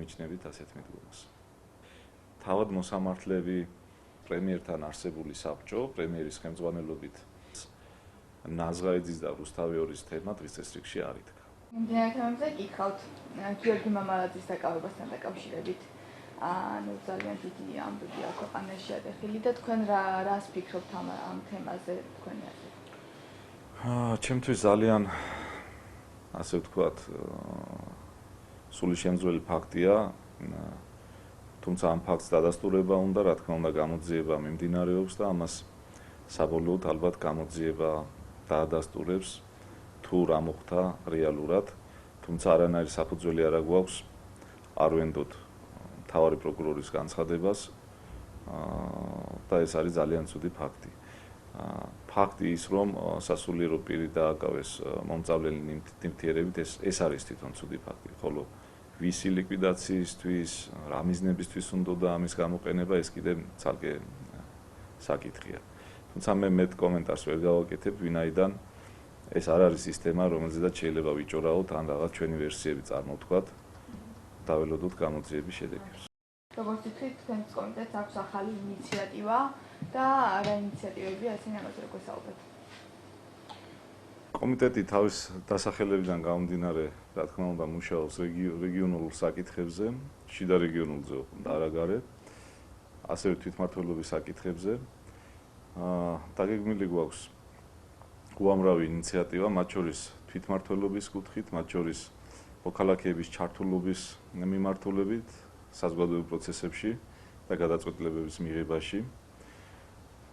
მიიჩნევით ასეთ მიდგომას. თავად მოსამართლეები პრემიერთან არსებული საბჭო პრემიერის ხელმძღვანელობით ნაზღაიძის და რუსთავიორის თემა დღის წესრიგში არ იდგა. მიმდინარე თემებზე გითხავთ გიორგი მამალაძის დაკავებასთან დაკავშირებით. ძალიან დიდი ამბები აქვს ქვეყანაში ატეხილი და თქვენ რას ფიქრობთ ამ თემაზე თქვენი აზრით? ჩემთვის ძალიან ასე ვთქვათ სულისშემძვრელი ფაქტია, თუმცა ამ ფაქტს დადასტურება უნდა, რა თქმა უნდა, გამოძიება მიმდინარეობს და ამას საბოლოოდ ალბათ გამოძიება დაადასტურებს თუ რა მოხდა რეალურად, თუმცა არანაირი საფუძველი არ გვაქვს არ ვენდოთ მთავარი პროკურორის განცხადებას და ეს არის ძალიან ცუდი ფაქტი. ფაქტი ის, რომ სასულიერო პირი დააკავეს მომწავლელი ნივთიერებით, ეს არის თვითონ ცუდი ფაქტი, ხოლო ვისი ლიკვიდაციისთვის, რა მიზნებისთვის უნდა ამის გამოყენება, ეს კიდევ ცალკე საკითხია. თუმცა მე მეტ კომენტარს ვერ გავაკეთებ, ვინაიდან ეს არ არის სისტემა, რომელზედაც შეიძლება ვიჭორაოთ ან რაღაც ჩვენი ვერსიები წარმოვთქვათ, დაველოდოთ გამოძიების შედეგებს. როგორც ვთქვით, თქვენს კომიტეტს აქვს ახალი ინიციატივა და რა ინიციატივებია ესენი ამაზე როგორ საუბრობთ? კომიტეტი თავის დასახელებიდან გამომდინარე, რა თქმა უნდა, მუშაობს რეგიონულ საკითხებზე, შიდა რეგიონულზე და არაგარე, ასევე თვითმმართველობის საკითხებზე. დაგეგმილი გვაქვს უამრავი ინიციატივა, მათ შორის თვითმმართველობის კუთხით, მათ შორის მოქალაქეების ჩართულობის მიმართულებით, საზოგადოებრივ პროცესებში და გადაწყვეტილებების მიღებაში.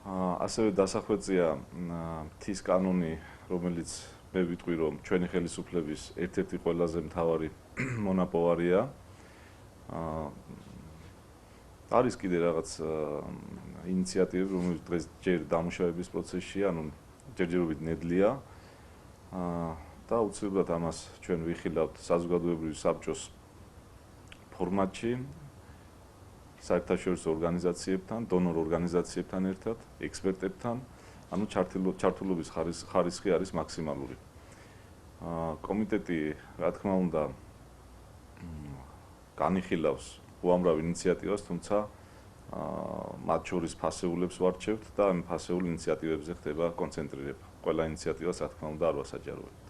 ასევე დასახვეწია მთის კანონი, რომელიც მე ვიტყვი, რომ ჩვენი ხელისუფლების ერთ-ერთი ყველაზე მთავარი მონაპოვარია. არის კიდე რაღაც ინიციატივები, რომელიც დღეს ჯერ დამუშავების პროცესშია, ანუ ჯერჯერობით ნედლია. და უცებრად ამას ჩვენ ვიხილავთ საზოგადოებრივი საბჭოს ფორმატში, საერთაშორისო ორგანიზაციებთან, დონორ ორგანიზაციებთან ერთად, ექსპერტებთან, ანუ ჩართულობის ხარისხი არის მაქსიმალური. კომიტეტი, რა თქმა უნდა, განიხილავს უამრავ ინიციატივას, თუმცა მათ შორის ფასეულებს ვარჩევთ და ამ ფასეულ ინიციატივებზე ხდება კონცენტრირება. ყველა ინიციატივას, რა თქმა უნდა, არ ვასაჯაროებ.